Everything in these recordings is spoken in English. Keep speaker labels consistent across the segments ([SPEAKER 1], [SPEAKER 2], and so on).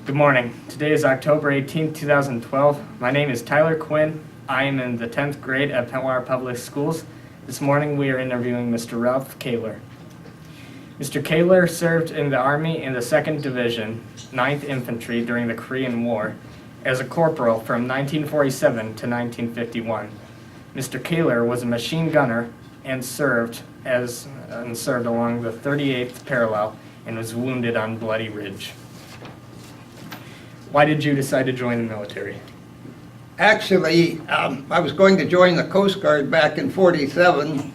[SPEAKER 1] Good morning. Today is October 18, 2012. My name is Tyler Quinn. I am in the 10th grade at Pentwater Public Schools. This morning we are interviewing Mr. Ralph Kayler. Mr. Kayler served in the Army in the 2nd Division, 9th Infantry during the Korean War as a corporal from 1947 to 1951. Mr. Kayler was a machine gunner and served along the 38th parallel and was wounded on Bloody Ridge. Why did you decide to join the military?
[SPEAKER 2] Actually, I was going to join the Coast Guard back in '47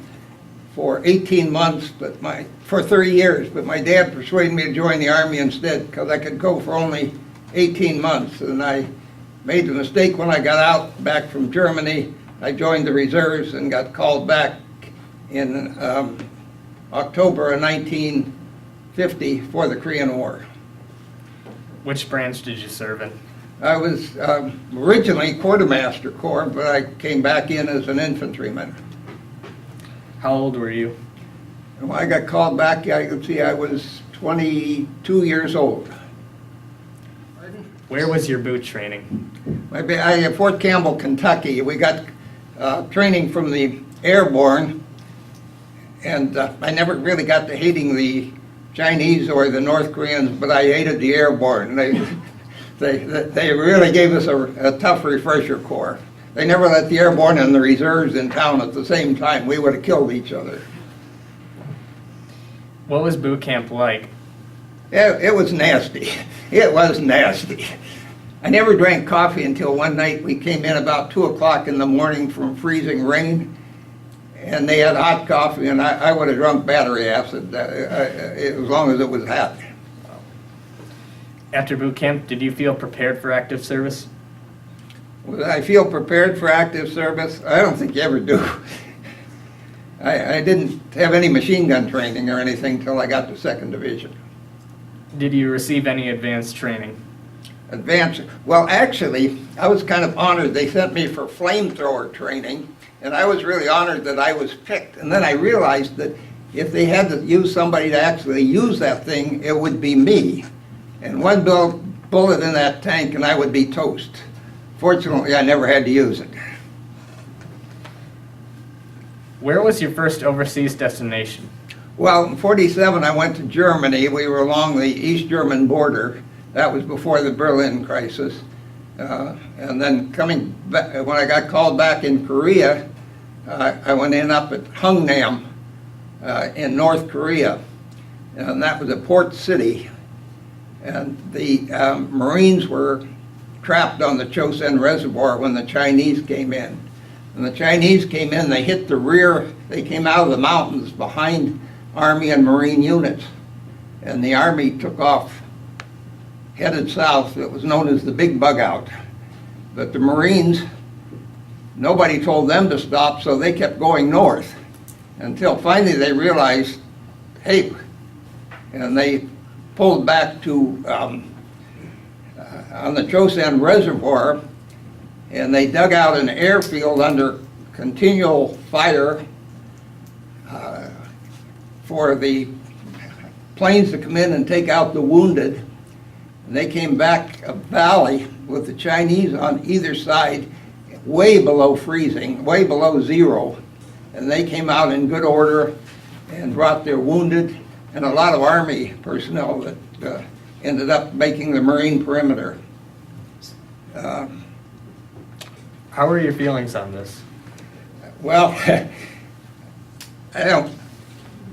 [SPEAKER 2] for 18 months, for 30 years, but my dad persuaded me to join the Army instead because I could go for only 18 months. And I made the mistake when I got out back from Germany. I joined the reserves and got called back in October of 1950 for the Korean War.
[SPEAKER 1] Which branch did you serve in?
[SPEAKER 2] I was originally Quartermaster Corps, but I came back in as an infantryman.
[SPEAKER 1] How old were you?
[SPEAKER 2] When I got called back, I could see I was 22 years old.
[SPEAKER 1] Where was your boot training?
[SPEAKER 2] At Fort Campbell, Kentucky. We got training from the airborne, and I never really got to hating the Chinese or the North Koreans, but I hated the airborne. They really gave us a tough refresher course. They never let the airborne and the reserves in town at the same time. We would have killed each other.
[SPEAKER 1] What was boot camp like?
[SPEAKER 2] It was nasty. It was nasty. I never drank coffee until one night we came in about 2 o'clock in the morning from freezing rain, and they had hot coffee, and I would have drunk battery acid as long as it was hot.
[SPEAKER 1] After boot camp, did you feel prepared for active service?
[SPEAKER 2] Would I feel prepared for active service? I don't think you ever do. I didn't have any machine gun training or anything until I got to 2nd Division.
[SPEAKER 1] Did you receive any advanced training?
[SPEAKER 2] Advanced? Well, actually, I was kind of honored. They sent me for flamethrower training, and I was really honored that I was picked. And then I realized that if they had to use somebody to actually use that thing, it would be me. And one bullet in that tank and I would be toast. Fortunately, I never had to use it.
[SPEAKER 1] Where was your first overseas destination?
[SPEAKER 2] Well, in '47, I went to Germany. We were along the East German border. That was before the Berlin crisis. And then coming back, when I got called back in Korea, I went in up at Hungnam in North Korea. And that was a port city. And the Marines were trapped on the Chosin Reservoir when the Chinese came in. When the Chinese came in, they hit the rear, they came out of the mountains behind Army and Marine units. And the Army took off, headed south. It was known as the Big Bug Out. But the Marines, nobody told them to stop, so they kept going north until finally they realized, hey, and they pulled back to on the Chosin Reservoir, and they dug out an airfield under continual fire for the planes to come in and take out the wounded. And they came back a valley with the Chinese on either side, way below freezing, way below zero. And they came out in good order and brought their wounded and a lot of Army personnel that ended up making the Marine perimeter.
[SPEAKER 1] How were your feelings on this?
[SPEAKER 2] Well, I don't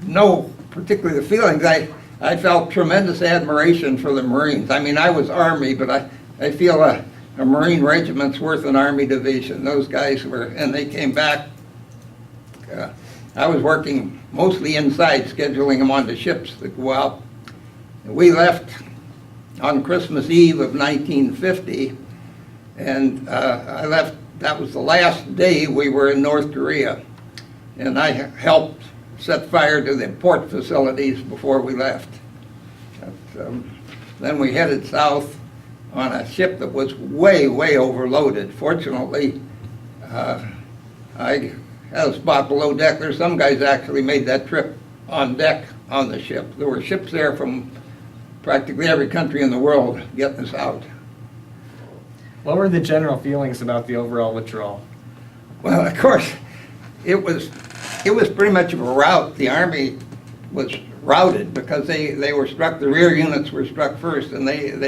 [SPEAKER 2] know particularly the feelings. I felt tremendous admiration for the Marines. I mean, I was Army, but I feel a Marine regiment's worth an Army division. Those guys were, and they came back. I was working mostly inside, scheduling them onto ships that go out. We left on Christmas Eve of 1950, and I left, that was the last day we were in North Korea. And I helped set fire to the port facilities before we left. Then we headed south on a ship that was way, way overloaded. Fortunately, I had a spot below deck. There's some guys actually made that trip on deck on the ship. There were ships there from practically every country in the world getting us out.
[SPEAKER 1] What were the general feelings about the overall withdrawal?
[SPEAKER 2] Well, of course, it was pretty much of a rout. The Army was routed because they were struck. The rear units were struck first, and it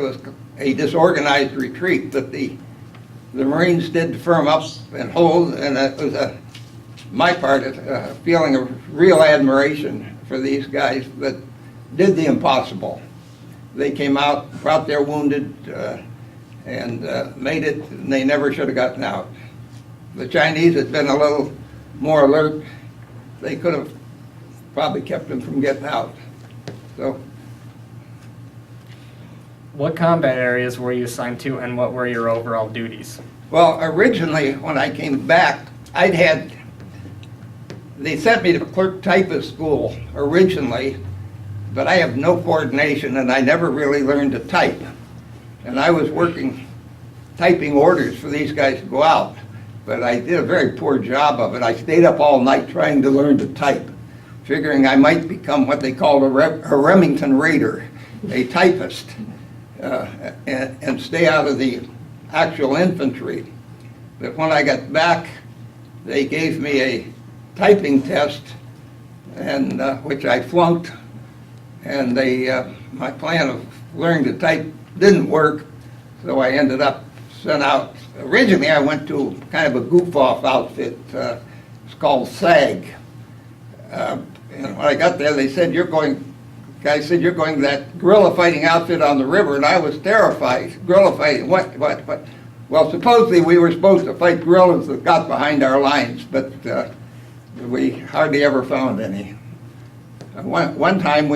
[SPEAKER 2] was a disorganized retreat. But the Marines did firm up and hold, and it was my part a feeling of real admiration for these guys that did the impossible. They came out, brought their wounded, and made it, and they never should have gotten out. The Chinese had been a little more alert. They could have probably kept them from getting out. So,
[SPEAKER 1] What combat areas were you assigned to, and what were your overall duties?
[SPEAKER 2] well, originally when I came back, they sent me to clerk typist school originally, but I have no coordination and I never really learned to type. And I was typing orders for these guys to go out, but I did a very poor job of it. I stayed up all night trying to learn to type, figuring I might become what they called a Remington Raider, a typist, and stay out of the actual infantry. But when I got back, they gave me a typing test, and which I flunked, and my plan of learning to type didn't work, so I ended up sent out. Originally, I went to kind of a goof-off outfit. It's called SAG. And when I got there, they said, guy said, you're going to that guerrilla fighting outfit on the river, and I was terrified. Guerrilla fighting, what? Well, supposedly we were supposed to fight guerrillas that got behind our lines, but we hardly ever found any. One time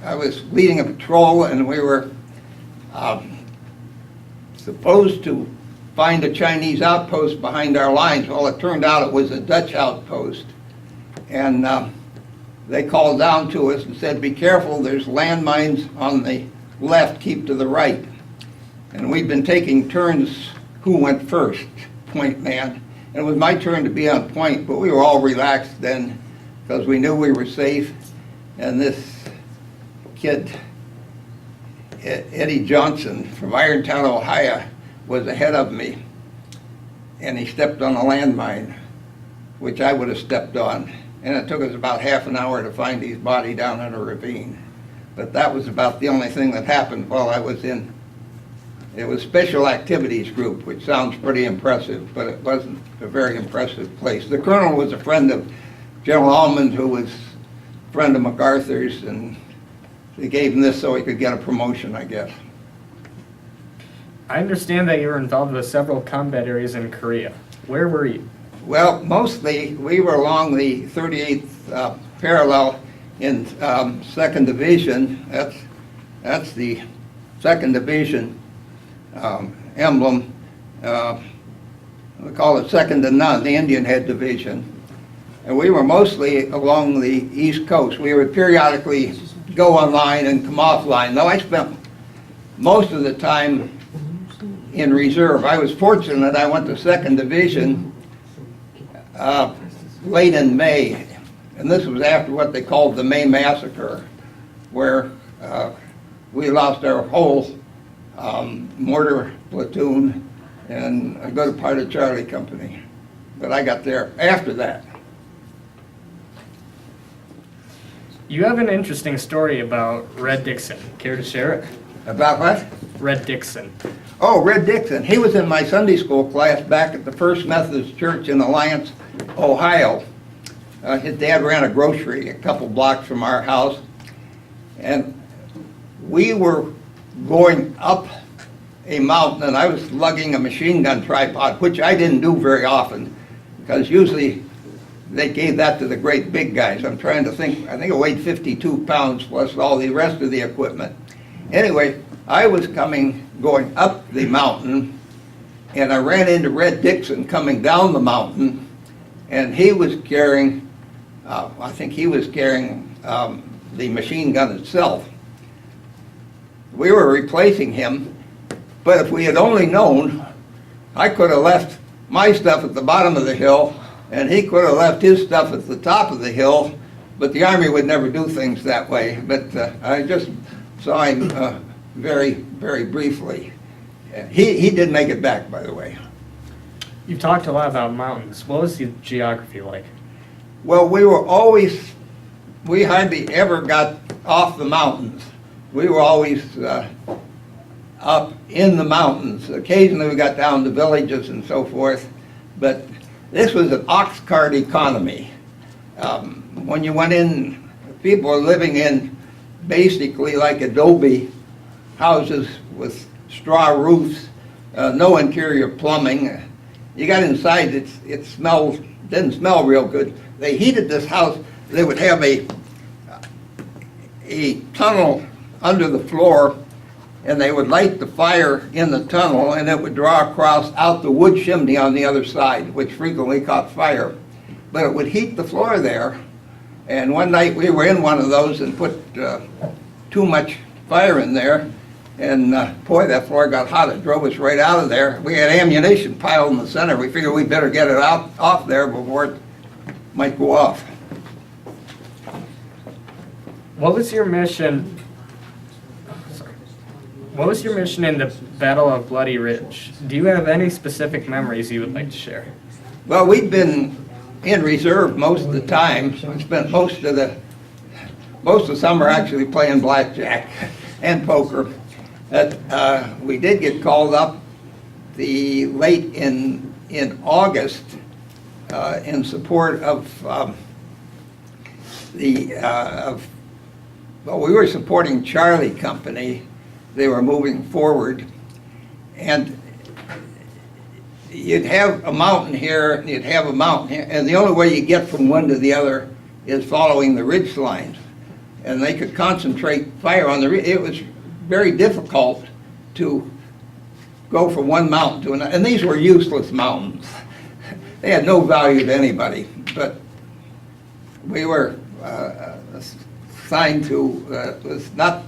[SPEAKER 2] I was leading a patrol, and we were supposed to find a Chinese outpost behind our lines. Well, it turned out it was a Dutch outpost. And they called down to us and said, be careful, there's landmines on the left, keep to the right. And we'd been taking turns who went first, point man. And it was my turn to be on point, but we were all relaxed then because we knew we were safe. And this kid, Eddie Johnson from Irontown, Ohio, was ahead of me. And he stepped on a landmine, which I would have stepped on. And it took us about half an hour to find his body down in a ravine. But that was about the only thing that happened while I was in. It was Special Activities Group, which sounds pretty impressive, but it wasn't a very impressive place. The colonel was a friend of General Almond, who was a friend of MacArthur's, and they gave him this so he could get a promotion, I guess.
[SPEAKER 1] I understand that you were involved with several combat areas in Korea. Where were you?
[SPEAKER 2] Well, mostly we were along the 38th parallel in 2nd Division. That's the 2nd Division emblem. We call it 2nd to none, the Indian Head Division. And we were mostly along the East Coast. We would periodically go on line and come off line, though I spent most of the time in reserve. I was fortunate I went to 2nd Division late in May, and this was after what they called the May Massacre, where we lost our whole mortar platoon and a good part of Charlie Company. But I got there after that.
[SPEAKER 1] You have an interesting story about Red Dixon. Care to share it?
[SPEAKER 2] About what?
[SPEAKER 1] Red Dixon.
[SPEAKER 2] Oh, Red Dixon. He was in my Sunday school class back at the First Methodist Church in Alliance, Ohio. His dad ran a grocery a couple blocks from our house. And we were going up a mountain, and I was lugging a machine gun tripod, which I didn't do very often, because usually they gave that to the great big guys. I'm trying to think. I think it weighed 52 pounds plus all the rest of the equipment. Anyway, I was going up the mountain, and I ran into Red Dixon coming down the mountain, and he was carrying, I think he was carrying the machine gun itself. We were replacing him, but if we had only known, I could have left my stuff at the bottom of the hill, and he could have left his stuff at the top of the hill, but the Army would never do things that way. But I just saw him very, very briefly. He did make it back, by the way.
[SPEAKER 1] You've talked a lot about mountains. What was the geography like?
[SPEAKER 2] Well, we hardly ever got off the mountains. We were always up in the mountains. Occasionally we got down to villages and so forth, but this was an ox cart economy. When you went in, people were living in basically like adobe houses with straw roofs, no interior plumbing. You got inside, didn't smell real good. They heated this house. They would have a tunnel under the floor, and they would light the fire in the tunnel, and it would draw across out the wood chimney on the other side, which frequently caught fire. But it would heat the floor there. And one night we were in one of those and put too much fire in there, and boy, that floor got hot. It drove us right out of there. We had ammunition piled in the center. We figured we'd better get it off there before it might go off.
[SPEAKER 1] What was your mission? What was your mission in the Battle of Bloody Ridge? Do you have any specific memories you would like to share?
[SPEAKER 2] Well, we'd been in reserve most of the time. We spent most of the summer actually playing blackjack and poker. We did get called up late in August in support of we were supporting Charlie Company. They were moving forward, and you'd have a mountain here, and you'd have a mountain here, and the only way you get from one to the other is following the ridge lines. And they could concentrate fire on the ridge. It was very difficult to go from one mountain to another, and these were useless mountains. They had no value to anybody, but we were assigned to, was not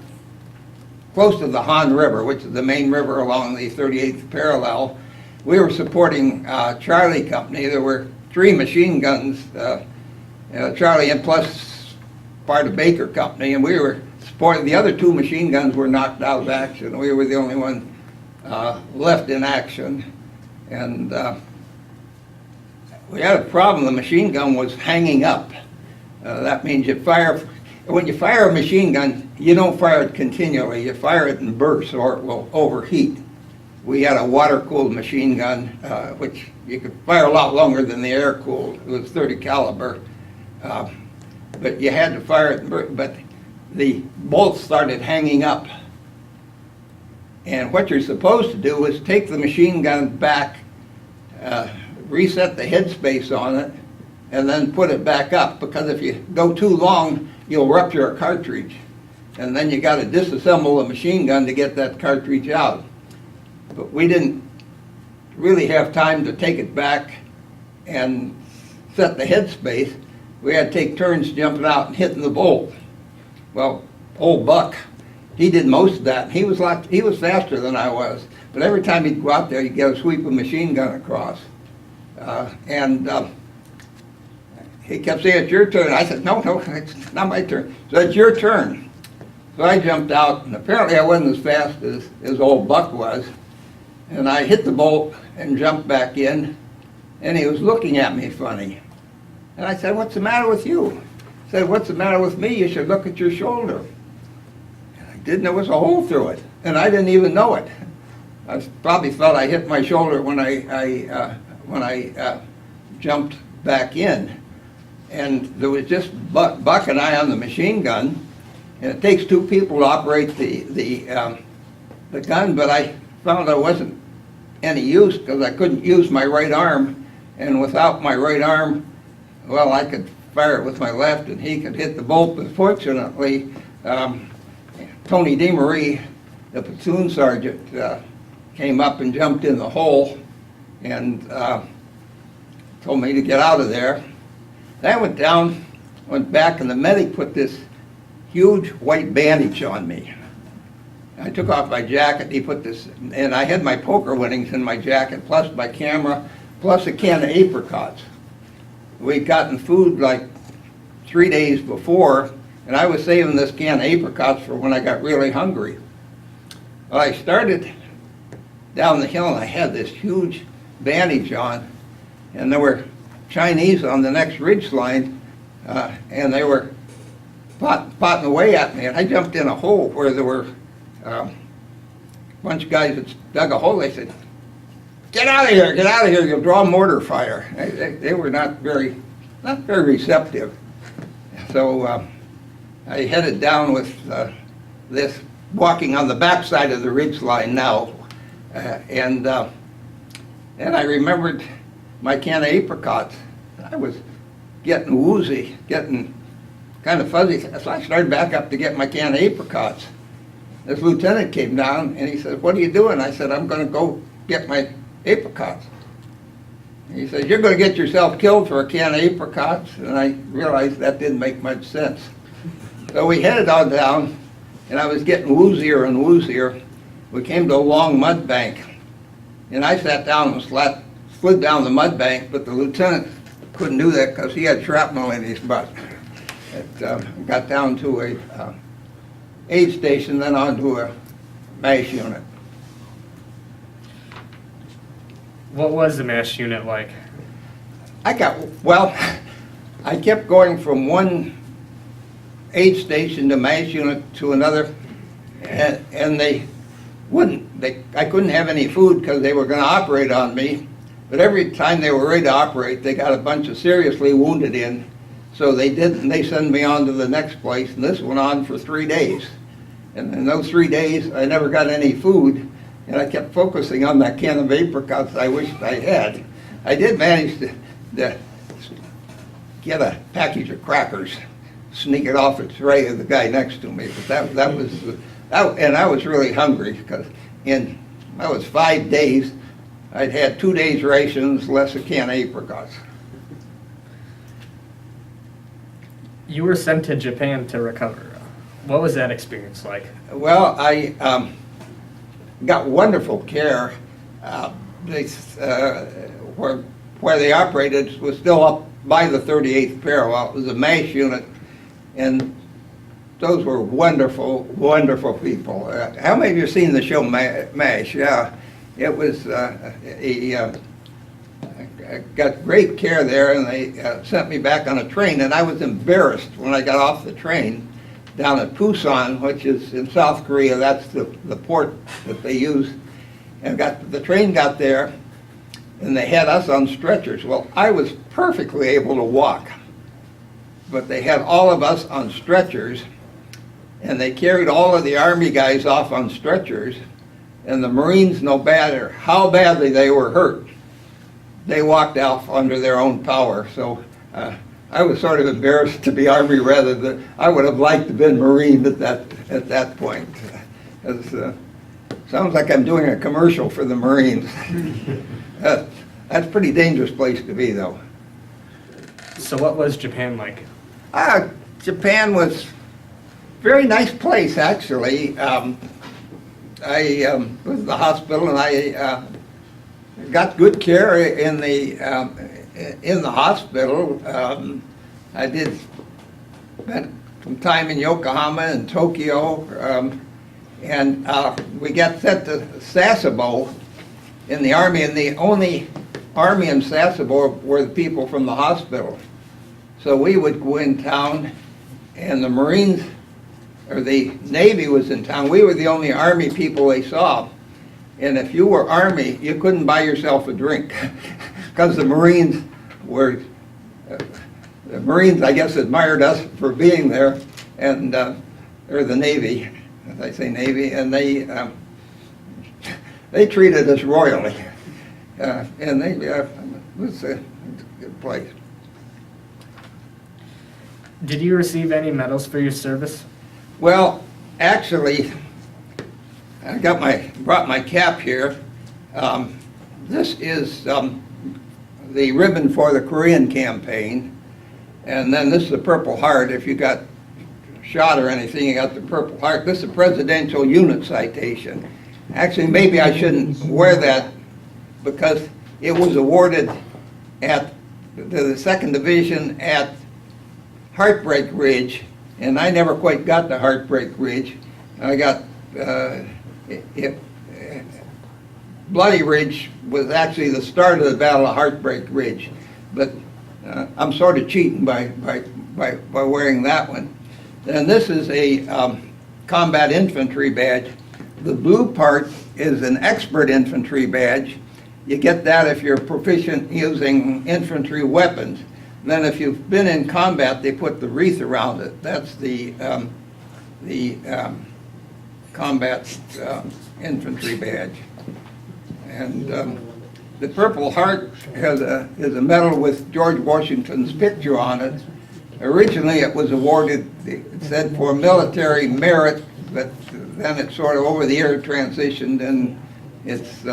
[SPEAKER 2] close to the Han River, which is the main river along the 38th parallel. We were supporting Charlie Company. There were 3 machine guns, Charlie and plus part of Baker Company, and we were supporting. The other 2 machine guns were knocked out of action. We were the only one left in action, and we had a problem. The machine gun was hanging up. That means when you fire a machine gun, you don't fire it continually. You fire it in bursts or it will overheat. We had a water-cooled machine gun, which you could fire a lot longer than the air-cooled. It was 30 caliber. But you had to fire it in bursts. But the bolts started hanging up. And what you're supposed to do is take the machine gun back, reset the headspace on it, and then put it back up, because if you go too long, you'll rupture a cartridge. And then you got to disassemble the machine gun to get that cartridge out. But we didn't really have time to take it back and set the headspace. We had to take turns jumping out and hitting the bolt. Well, old Buck, he did most of that. He was faster than I was. But every time he'd go out there, he'd get a sweep of machine gun across. He kept saying, "It's your turn." I said, no, it's not my turn. So it's your turn. So I jumped out, and apparently I wasn't as fast as old Buck was. And I hit the bolt and jumped back in, and he was looking at me funny. And I said, "What's the matter with you?" He said, "What's the matter with me? You should look at your shoulder." And I did, and there was a hole through it, and I didn't even know it. I probably thought I hit my shoulder when I jumped back in. And there was just Buck and I on the machine gun, and it takes 2 people to operate the gun, but I found I wasn't any use because I couldn't use my right arm, and without my right arm, well, I could fire it with my left and he could hit the bolt, but fortunately, Tony DeMarie, the platoon sergeant, came up and jumped in the hole and told me to get out of there. I went down, went back, and the medic put this huge white bandage on me. I took off my jacket, he put this, and I had my poker winnings in my jacket, plus my camera, plus a can of apricots. We'd gotten food like 3 days before, and I was saving this can of apricots for when I got really hungry. Well, I started down the hill and I had this huge bandage on, and there were Chinese on the next ridge line, and they were potting away at me, and I jumped in a hole where there were a bunch of guys that dug a hole. They said, get out of here, you'll draw mortar fire. They were not very receptive. So I headed down with this, walking on the backside of the ridge line now, and I remembered my can of apricots. I was getting woozy, getting kind of fuzzy, so I started back up to get my can of apricots. This lieutenant came down and he said, what are you doing? I said, I'm going to go get my apricots. He said, you're going to get yourself killed for a can of apricots? And I realized that didn't make much sense. So we headed on down, and I was getting woozier and woozier. We came to a long mud bank, and I sat down and slid down the mud bank, but the lieutenant couldn't do that because he had shrapnel in his butt. It got down to a aid station, then onto a MASH unit.
[SPEAKER 1] What was the MASH unit like?
[SPEAKER 2] I kept going from one aid station to MASH unit to another, and I couldn't have any food because they were going to operate on me, but every time they were ready to operate, they got a bunch of seriously wounded in, so they didn't. They sent me on to the next place, and this went on for 3 days. And in those 3 days, I never got any food, and I kept focusing on that can of apricots I wished I had. I did manage to get a package of crackers, sneak it off a tray of the guy next to me, but and I was really hungry because that was 5 days. I'd had 2 days rations, less a can of apricots.
[SPEAKER 1] You were sent to Japan to recover. What was that experience like?
[SPEAKER 2] Well, I got wonderful care. Where they operated was still up by the 38th parallel. It was a MASH unit, and those were wonderful, wonderful people. How many of you have seen the show MASH? Yeah, it was. I got great care there, and they sent me back on a train, and I was embarrassed when I got off the train down at Busan, which is in South Korea. That's the port that they use. And the train got there, and they had us on stretchers. Well, I was perfectly able to walk, but they had all of us on stretchers, and they carried all of the Army guys off on stretchers, and the Marines, no matter how badly they were hurt, they walked out under their own power. So I was sort of embarrassed to be Army rather than, I would have liked to have been Marine at that point. Sounds like I'm doing a commercial for the Marines. That's a pretty dangerous place to be, though.
[SPEAKER 1] So what was Japan like?
[SPEAKER 2] Japan was a very nice place, actually. I was at the hospital, and I got good care in the hospital. I did spent some time in Yokohama and Tokyo, and we got sent to Sasebo in the Army, and the only Army in Sasebo were the people from the hospital. So we would go in town, and the Marines, or the Navy was in town. We were the only Army people they saw. And if you were Army, you couldn't buy yourself a drink because the Marines, I guess, admired us for being there, and or the Navy, as I say Navy, and they treated us royally, and it was a good place.
[SPEAKER 1] Did you receive any medals for your service?
[SPEAKER 2] Well, actually, I brought my cap here. This is the ribbon for the Korean campaign, and then this is the Purple Heart. If you got shot or anything, you got the Purple Heart. This is a Presidential Unit Citation. Actually, maybe I shouldn't wear that because it was awarded at the 2nd Division at Heartbreak Ridge, and I never quite got to Heartbreak Ridge. I got Bloody Ridge was actually the start of the Battle of Heartbreak Ridge, but I'm sort of cheating by wearing that one. And this is a combat infantry badge. The blue part is an expert infantry badge. You get that if you're proficient using infantry weapons. Then if you've been in combat, they put the wreath around it. That's the combat infantry badge. And the Purple Heart is a medal with George Washington's picture on it. Originally it was awarded, it said for military merit, but then it sort of over the year transitioned, and it's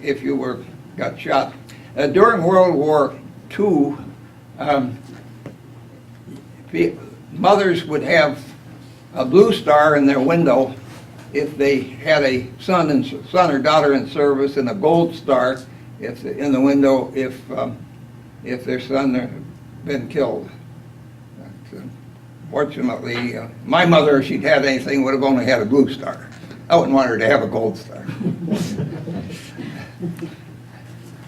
[SPEAKER 2] if you got shot. During World War II, mothers would have a blue star in their window if they had a son or daughter in service, and a gold star in the window if their son had been killed. Fortunately, my mother, if she'd had anything, would have only had a blue star. I wouldn't want her to have a gold star.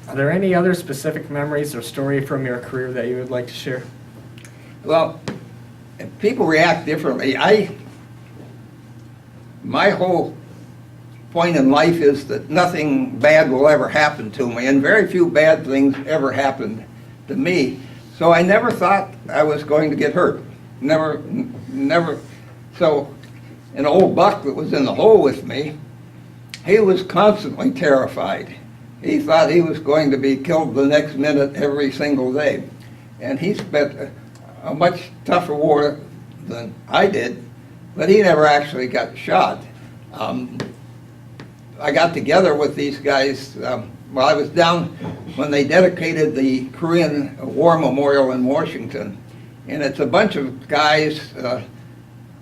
[SPEAKER 1] Are there any other specific memories or story from your career that you would like to share?
[SPEAKER 2] Well, people react differently. My whole point in life is that nothing bad will ever happen to me, and very few bad things ever happened to me. So I never thought I was going to get hurt. Never. So an old buck that was in the hole with me, he was constantly terrified. He thought he was going to be killed the next minute every single day. And he spent a much tougher war than I did, but he never actually got shot. I got together with these guys while I was down when they dedicated the Korean War Memorial in Washington. And it's a bunch of guys,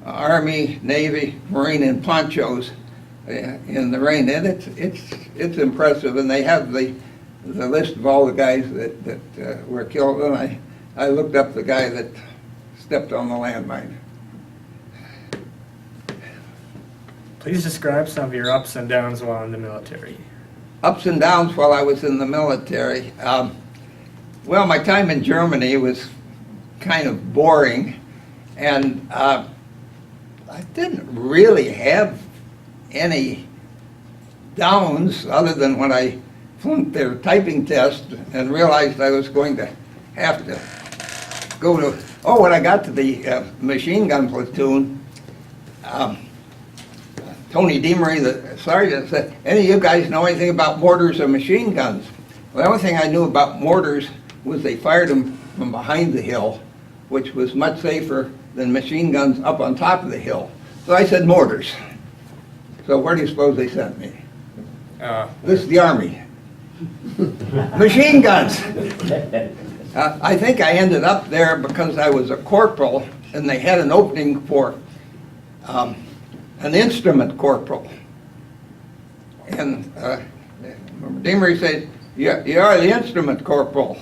[SPEAKER 2] Army, Navy, Marine, in ponchos in the rain. And it's impressive. And they have the list of all the guys that were killed. And I looked up the guy that stepped on the landmine.
[SPEAKER 1] Please describe some of your ups and downs while in the military.
[SPEAKER 2] Ups and downs while I was in the military. Well, my time in Germany was kind of boring, and I didn't really have any downs other than when I flunked their typing test and realized I was going to have to go to, when I got to the machine gun platoon, Tony Demery, the sergeant, said, "Any of you guys know anything about mortars or machine guns?" Well, the only thing I knew about mortars was they fired them from behind the hill, which was much safer than machine guns up on top of the hill. So I said mortars. So where do you suppose they sent me? This is the Army. Machine guns. I think I ended up there because I was a corporal, and they had an opening for an instrument corporal. And Demery said, you are the instrument corporal.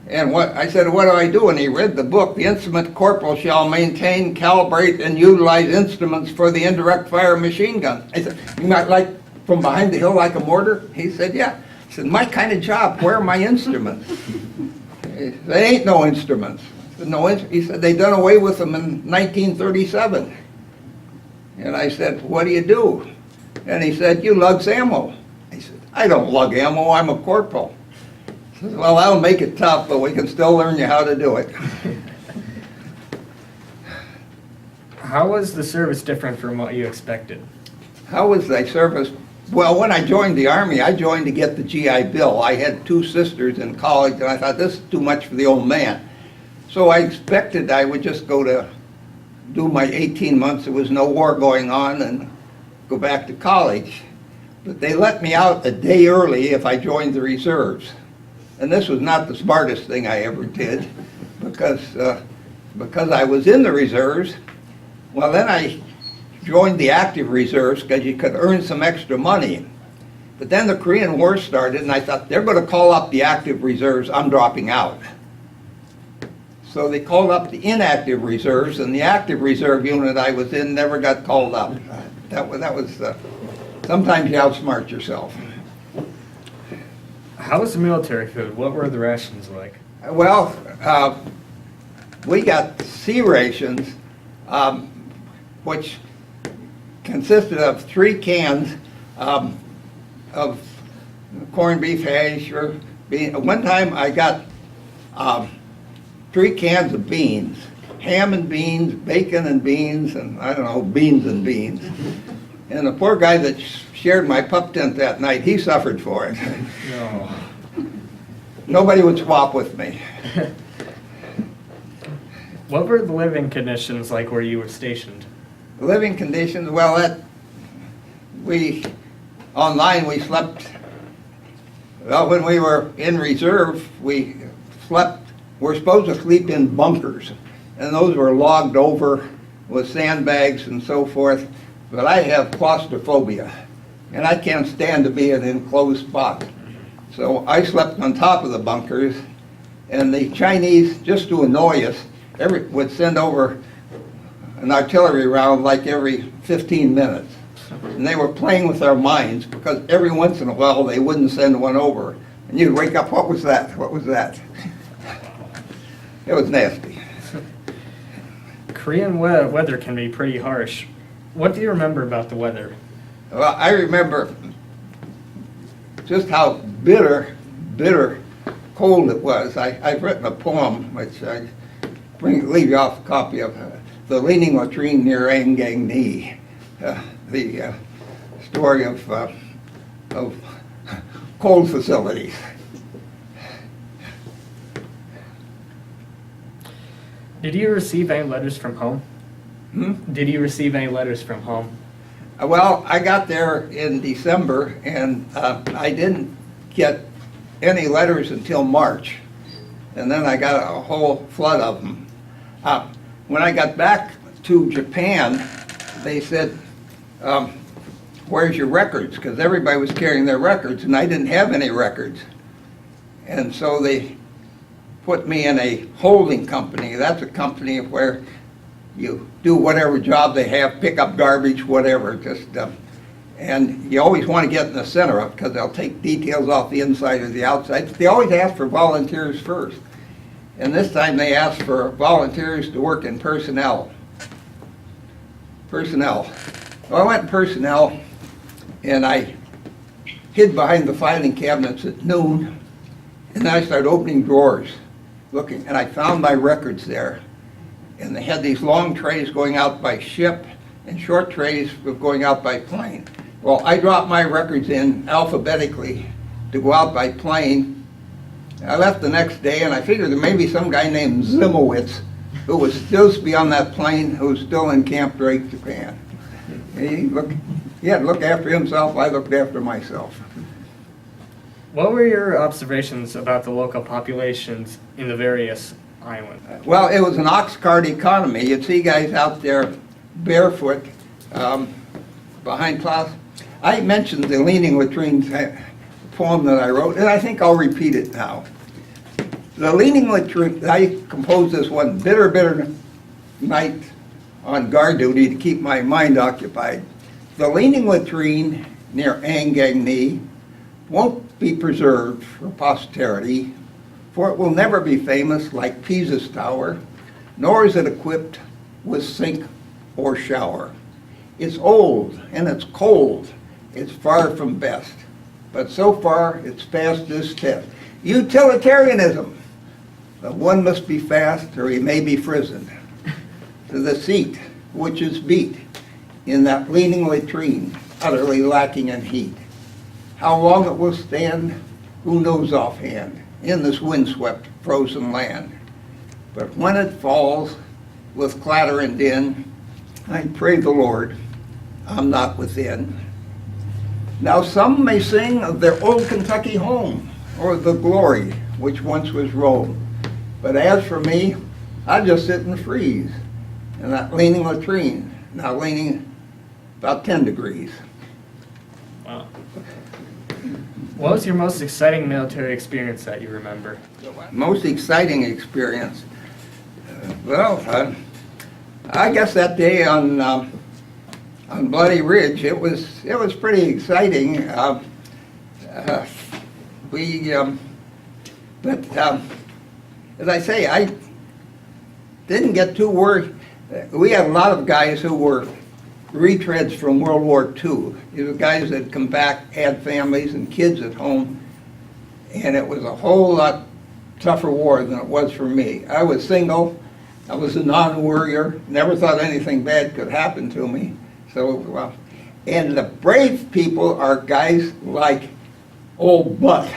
[SPEAKER 2] And I said, what do I do? And he read the book. The instrument corporal shall maintain, calibrate, and utilize instruments for the indirect fire machine gun. I said, you might like from behind the hill like a mortar? He said, yeah. I said, my kind of job, where are my instruments? There ain't no instruments. I said, no. He said, they done away with them in 1937. And I said, what do you do? And he said, you lugs ammo. I said, I don't lug ammo, I'm a corporal. He said, well, that'll make it tough, but we can still learn you how to do it.
[SPEAKER 1] How was the service different from what you expected?
[SPEAKER 2] How was my service? Well, when I joined the Army, I joined to get the GI Bill. I had 2 sisters in college, and I thought, this is too much for the old man. So I expected I would just go to do my 18 months, there was no war going on, and go back to college. But they let me out a day early if I joined the reserves. And this was not the smartest thing I ever did, because I was in the reserves. Well, then I joined the active reserves because you could earn some extra money. But then the Korean War started, and I thought, they're going to call up the active reserves, I'm dropping out. So they called up the inactive reserves, and the active reserve unit I was in never got called up. That was sometimes you outsmart yourself.
[SPEAKER 1] How was the military food? What were the rations like?
[SPEAKER 2] Well, we got C rations, which consisted of 3 cans of corned beef hash or bean. One time I got 3 cans of beans, ham and beans, bacon and beans, and I don't know, beans and beans. And the poor guy that shared my pup tent that night, he suffered for it.
[SPEAKER 1] No.
[SPEAKER 2] Nobody would swap with me.
[SPEAKER 1] What were the living conditions like where you were stationed?
[SPEAKER 2] Living conditions, well, online we slept, well, when we were in reserve, we're supposed to sleep in bunkers, and those were logged over with sandbags and so forth, but I have claustrophobia, and I can't stand to be in an enclosed spot. So I slept on top of the bunkers, and the Chinese, just to annoy us, would send over an artillery round like every 15 minutes. And they were playing with our minds because every once in a while they wouldn't send one over. And you'd wake up, what was that? What was that? It was nasty.
[SPEAKER 1] Korean weather can be pretty harsh. What do you remember about the weather?
[SPEAKER 2] Well, I remember just how bitter cold it was. I've written a poem which I leave you off a copy of, The Leaning Latrine near Angangni, the story of cold facilities.
[SPEAKER 1] Did you receive any letters from home? Did you receive any letters from home?
[SPEAKER 2] Well, I got there in December, and I didn't get any letters until March. And then I got a whole flood of them. When I got back to Japan, they said, where's your records? Because everybody was carrying their records, and I didn't have any records. And so they put me in a holding company. That's a company where you do whatever job they have, pick up garbage, whatever. And you always want to get in the center of it because they'll take details off the inside or the outside. They always ask for volunteers first. And this time they asked for volunteers to work in personnel. Personnel. Well, I went in personnel, and I hid behind the filing cabinets at noon, and then I started opening drawers, looking, and I found my records there. And they had these long trays going out by ship and short trays going out by plane. Well, I dropped my records in alphabetically to go out by plane. I left the next day, and I figured there may be some guy named Zimowitz who was still to be on that plane, who was still in Camp Drake, Japan. He had to look after himself. I looked after myself.
[SPEAKER 1] What were your observations about the local populations in the various islands?
[SPEAKER 2] Well, it was an ox cart economy. You'd see guys out there barefoot behind plows. I mentioned the Leaning Latrine poem that I wrote, and I think I'll repeat it now. The Leaning Latrine, I composed this one bitter night on guard duty to keep my mind occupied. The Leaning Latrine near Angangni won't be preserved for posterity, for it will never be famous like Pisa's tower, nor is it equipped with sink or shower. It's old and it's cold, it's far from best, but so far it's passed this test. Utilitarianism, the one must be fast or he may be frisoned. To the seat which is beat in that leaning latrine, utterly lacking in heat. How long it will stand, who knows offhand, in this windswept, frozen land. But when it falls with clatter and din, I pray the Lord I'm not within. Now some may sing of their old Kentucky home, or the glory which once was Rome. But as for me, I just sit and freeze in that leaning latrine, now leaning about 10 degrees.
[SPEAKER 1] Wow. What was your most exciting military experience that you remember?
[SPEAKER 2] Most exciting experience. Well, I guess that day on Bloody Ridge, it was pretty exciting. As I say, I didn't get too worried. We had a lot of guys who were retreads from World War II. These were guys that come back, had families and kids at home, and it was a whole lot tougher war than it was for me. I was single. I was a non-worrier. Never thought anything bad could happen to me. So, and the brave people are guys like old Buck,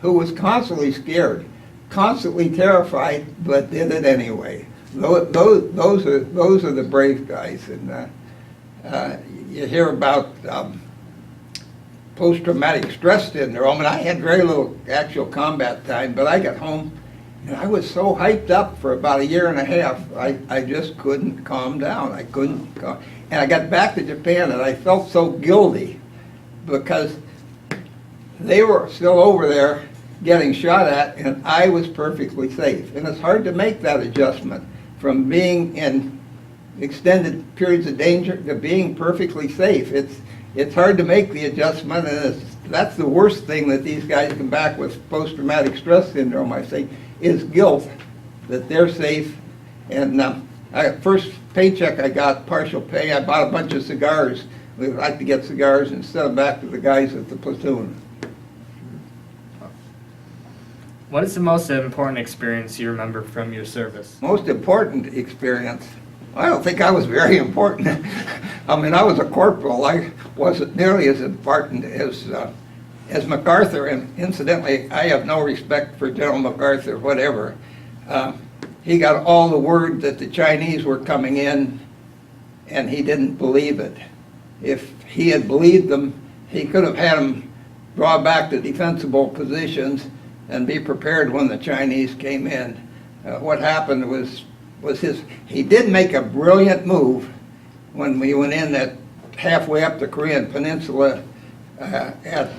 [SPEAKER 2] who was constantly scared, constantly terrified, but did it anyway. Those are the brave guys. And you hear about post-traumatic stress syndrome, and I had very little actual combat time, but I got home and I was so hyped up for about a year and a half, I just couldn't calm down. I couldn't calm. And I got back to Japan and I felt so guilty because they were still over there getting shot at and I was perfectly safe. And it's hard to make that adjustment from being in extended periods of danger to being perfectly safe. It's hard to make the adjustment, and that's the worst thing that these guys come back with post-traumatic stress syndrome, I think, is guilt that they're safe. And first paycheck I got, partial pay, I bought a bunch of cigars. We would like to get cigars and send them back to the guys at the platoon.
[SPEAKER 1] What is the most important experience you remember from your service?
[SPEAKER 2] Most important experience? I don't think I was very important. I mean, I was a corporal. I wasn't nearly as important as MacArthur, and incidentally, I have no respect for General MacArthur, whatever. He got all the word that the Chinese were coming in, and he didn't believe it. If he had believed them, he could have had them draw back to defensible positions and be prepared when the Chinese came in. What happened was he did make a brilliant move when we went in that halfway up the Korean Peninsula at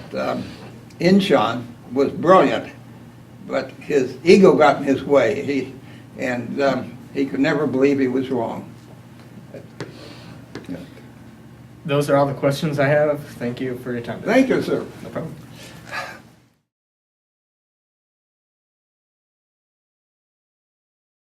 [SPEAKER 2] Incheon was brilliant, but his ego got in his way. He could never believe he was wrong.
[SPEAKER 1] Those are all the questions I have. Thank you for your time.
[SPEAKER 2] Thank you, sir.
[SPEAKER 1] No problem.